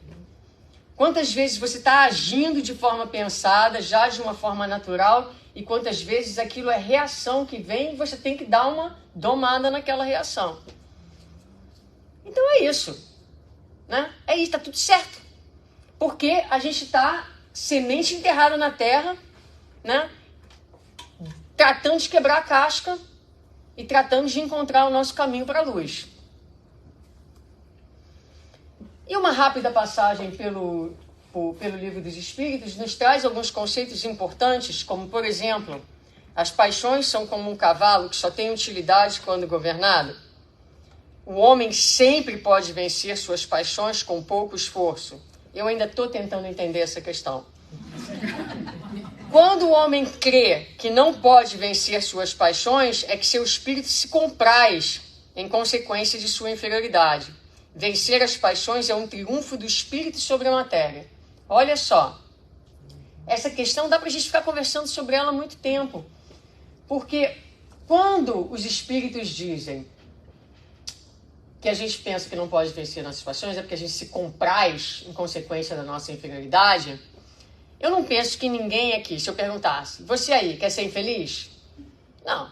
Quantas vezes você está agindo de forma pensada, já de uma forma natural, e quantas vezes aquilo é reação que vem e você tem que dar uma domada naquela reação. Então é isso, né? É isso, está tudo certo. Porque a gente está semente enterrada na terra, né? Tratando de quebrar a casca e tratando de encontrar o nosso caminho para a luz. E uma rápida passagem pelo Livro dos Espíritos nos traz alguns conceitos importantes, como, por exemplo, as paixões são como um cavalo que só tem utilidade quando governado. O homem sempre pode vencer suas paixões com pouco esforço. Eu ainda estou tentando entender essa questão. Quando o homem crê que não pode vencer suas paixões, é que seu espírito se compraz em consequência de sua inferioridade. Vencer as paixões é um triunfo do espírito sobre a matéria. Olha só, essa questão dá para a gente ficar conversando sobre ela há muito tempo. Porque quando os espíritos dizem que a gente pensa que não pode vencer nossas paixões, é porque a gente se compraz em consequência da nossa inferioridade, eu não penso que ninguém aqui, se eu perguntasse, você aí, quer ser infeliz? Não.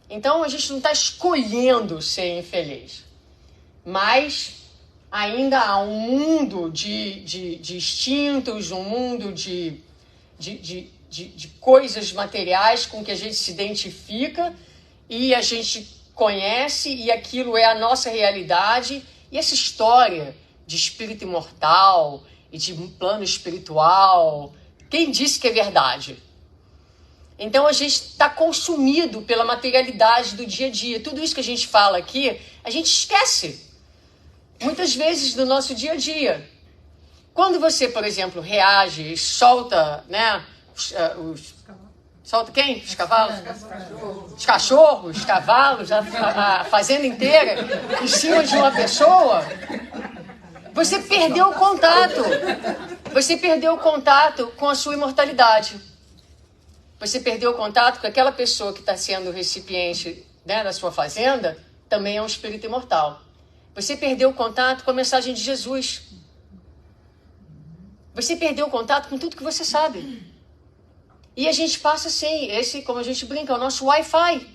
Então a gente não está escolhendo ser infeliz. Mas ainda há um mundo de instintos, um mundo de coisas materiais com que a gente se identifica e a gente conhece, e aquilo é a nossa realidade. E essa história de espírito imortal e de um plano espiritual, quem disse que é verdade? Então a gente está consumido pela materialidade do dia a dia. Tudo isso que a gente fala aqui, a gente esquece. Muitas vezes no nosso dia a dia. Quando você, por exemplo, reage e solta, né, solta quem? Os cavalos? Os cachorros, os cavalos, a fazenda inteira em cima de uma pessoa, Você perdeu o contato. Você perdeu o contato com a sua imortalidade. Você perdeu o contato com aquela pessoa que está sendo o recipiente, né, da sua fazenda, também é um espírito imortal. Você perdeu o contato com a mensagem de Jesus. Você perdeu o contato com tudo que você sabe. E a gente passa assim, esse, como a gente brinca, é o nosso Wi-Fi.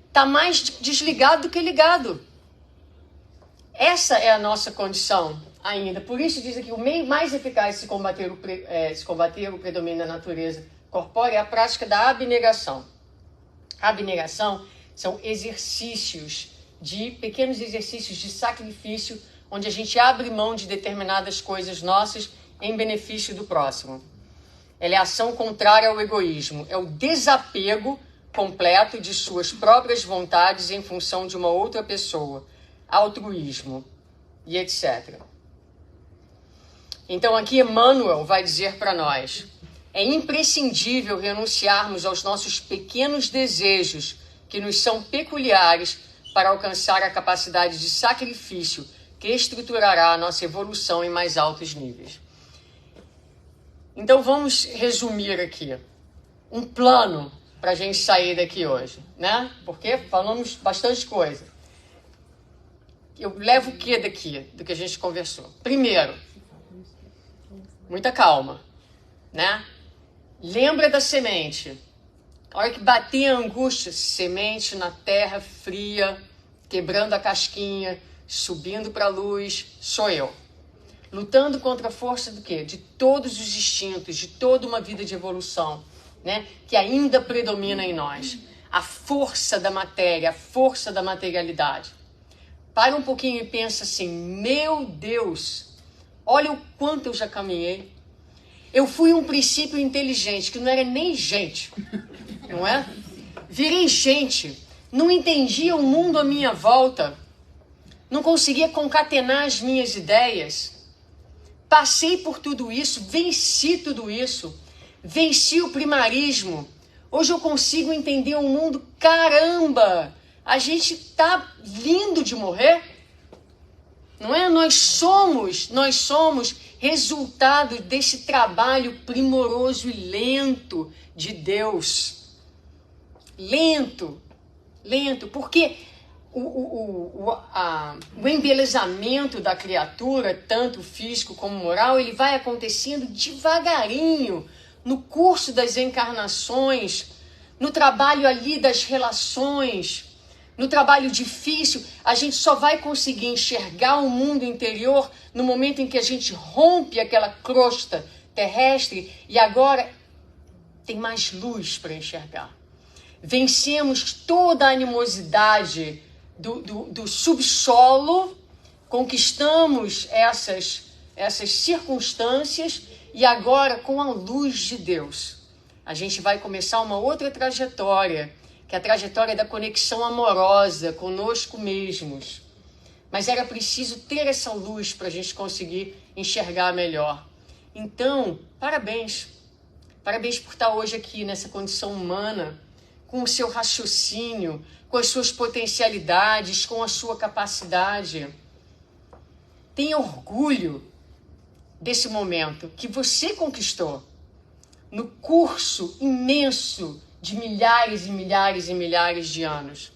Está mais desligado do que ligado. Essa é a nossa condição ainda. Por isso diz aqui, o meio mais eficaz de se combater o predomínio da natureza corpórea é a prática da abnegação. A abnegação são pequenos exercícios de sacrifício, onde a gente abre mão de determinadas coisas nossas em benefício do próximo. Ela é a ação contrária ao egoísmo. É o desapego completo de suas próprias vontades em função de uma outra pessoa. Altruísmo e etc. Então aqui Emmanuel vai dizer para nós: é imprescindível renunciarmos aos nossos pequenos desejos que nos são peculiares para alcançar a capacidade de sacrifício que estruturará a nossa evolução em mais altos níveis. Então vamos resumir aqui um plano para a gente sair daqui hoje, né? Porque falamos bastante coisa. Eu levo o que daqui, do que a gente conversou? Primeiro, muita calma, né? Lembra da semente. A hora que bater a angústia, semente na terra fria, quebrando a casquinha, subindo para a luz, sou eu. Lutando contra a força do quê? De todos os instintos, de toda uma vida de evolução, né? Que ainda predomina em nós. A força da matéria, a força da materialidade. Para um pouquinho e pensa assim, meu Deus, olha o quanto eu já caminhei. Eu fui um princípio inteligente, que não era nem gente, não é? Virei gente, não entendia o mundo à minha volta, não conseguia concatenar as minhas ideias. Passei por tudo isso, venci tudo isso, venci o primarismo. Hoje eu consigo entender o mundo. Caramba, a gente tá lindo de morrer, não é? Nós somos resultado desse trabalho primoroso e lento de Deus. Lento, porque o embelezamento da criatura, tanto físico como moral, ele vai acontecendo devagarinho no curso das encarnações, no trabalho ali das relações, no trabalho difícil. A gente só vai conseguir enxergar o mundo interior no momento em que a gente rompe aquela crosta terrestre e agora tem mais luz para enxergar. Vencemos toda a animosidade do subsolo, conquistamos essas circunstâncias e agora, com a luz de Deus, a gente vai começar uma outra trajetória, que é a trajetória da conexão amorosa conosco mesmos. Mas era preciso ter essa luz para a gente conseguir enxergar melhor. Então, parabéns. Parabéns por estar hoje aqui nessa condição humana, com o seu raciocínio, com as suas potencialidades, com a sua capacidade. Tenha orgulho desse momento que você conquistou no curso imenso de milhares e milhares e milhares de anos.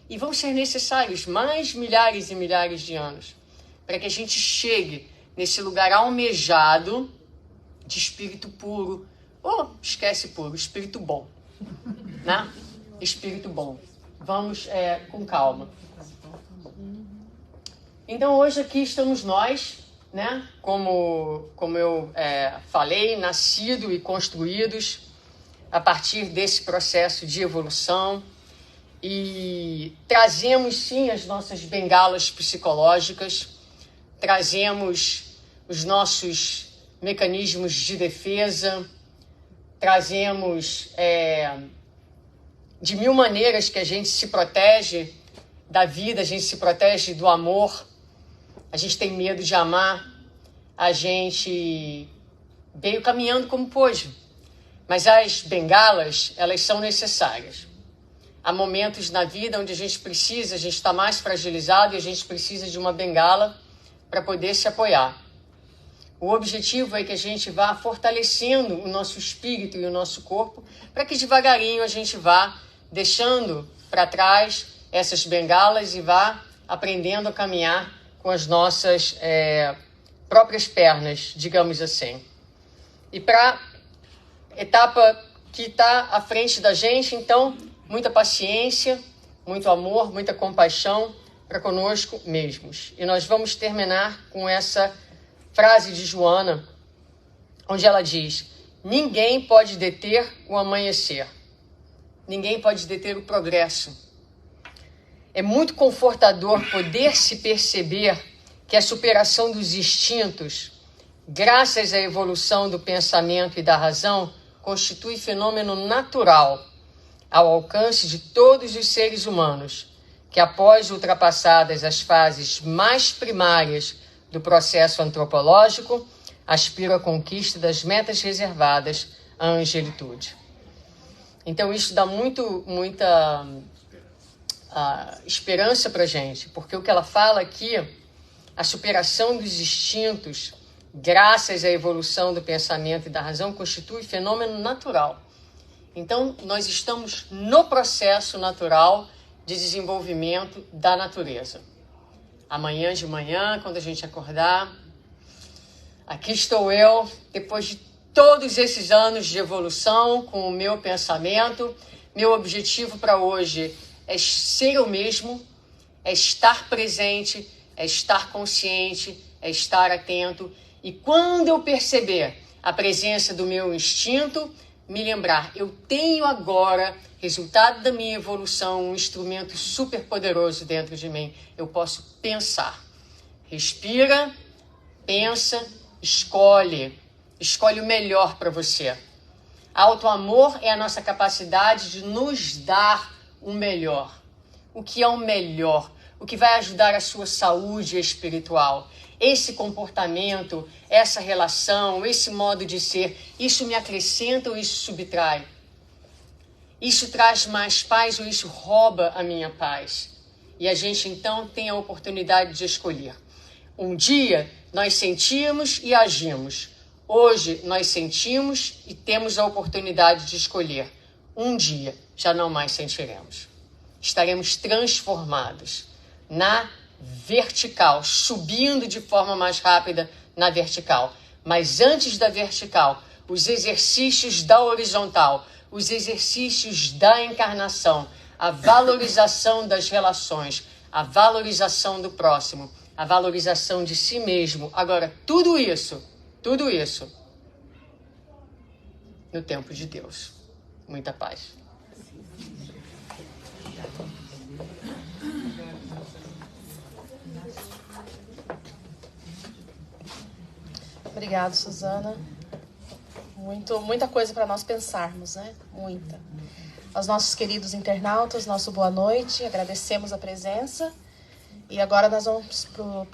E vão ser necessários mais milhares e milhares de anos para que a gente chegue nesse lugar almejado de espírito puro, ou esquece puro, espírito bom, né? Espírito bom. Vamos com calma. Então hoje aqui estamos nós, né? Como eu falei, nascidos e construídos a partir desse processo de evolução, e trazemos sim as nossas bengalas psicológicas, trazemos os nossos mecanismos de defesa, trazemos de mil maneiras que a gente se protege da vida, a gente se protege do amor, a gente tem medo de amar, a gente veio caminhando como pôde. Mas as bengalas, elas são necessárias. Há momentos na vida onde a gente está mais fragilizado e a gente precisa de uma bengala para poder se apoiar. O objetivo é que a gente vá fortalecendo o nosso espírito e o nosso corpo, para que devagarinho a gente vá deixando para trás essas bengalas e vá aprendendo a caminhar com as nossas próprias pernas, digamos assim. E para a etapa que está à frente da gente, então, muita paciência, muito amor, muita compaixão para conosco mesmos. E nós vamos terminar com essa frase de Joana, onde ela diz: ninguém pode deter o amanhecer, ninguém pode deter o progresso. É muito confortador poder se perceber que a superação dos instintos, graças à evolução do pensamento e da razão, constitui fenômeno natural ao alcance de todos os seres humanos, que após ultrapassadas as fases mais primárias do processo antropológico, aspira à conquista das metas reservadas à angelitude. Então isso dá muita esperança para a gente, porque o que ela fala aqui, a superação dos instintos, graças à evolução do pensamento e da razão, constitui fenômeno natural. Então nós estamos no processo natural de desenvolvimento da natureza. Amanhã de manhã, quando a gente acordar, aqui estou eu, depois de todos esses anos de evolução com o meu pensamento. Meu objetivo para hoje é ser eu mesmo, é estar presente, é estar consciente, é estar atento. E quando eu perceber a presença do meu instinto, me lembrar, eu tenho agora, resultado da minha evolução, um instrumento super poderoso dentro de mim. Eu posso pensar. Respira, pensa, escolhe o melhor para você. Autoamor é a nossa capacidade de nos dar o melhor. O que é o melhor? O que vai ajudar a sua saúde espiritual. Esse comportamento, essa relação, esse modo de ser, isso me acrescenta ou isso subtrai? Isso traz mais paz ou isso rouba a minha paz? E a gente então tem a oportunidade de escolher. Um dia nós sentimos e agimos. Hoje nós sentimos e temos a oportunidade de escolher. Um dia já não mais sentiremos. Estaremos transformados na vertical, subindo de forma mais rápida na vertical. Mas antes da vertical, os exercícios da horizontal, os exercícios da encarnação, a valorização das relações, a valorização do próximo, a valorização de si mesmo. Agora, tudo isso, no tempo de Deus. Muita paz. Obrigada, Suzana. Muita coisa para nós pensarmos, né? Muita. Aos nossos queridos internautas, nosso boa noite. Agradecemos a presença. E agora nós vamos para o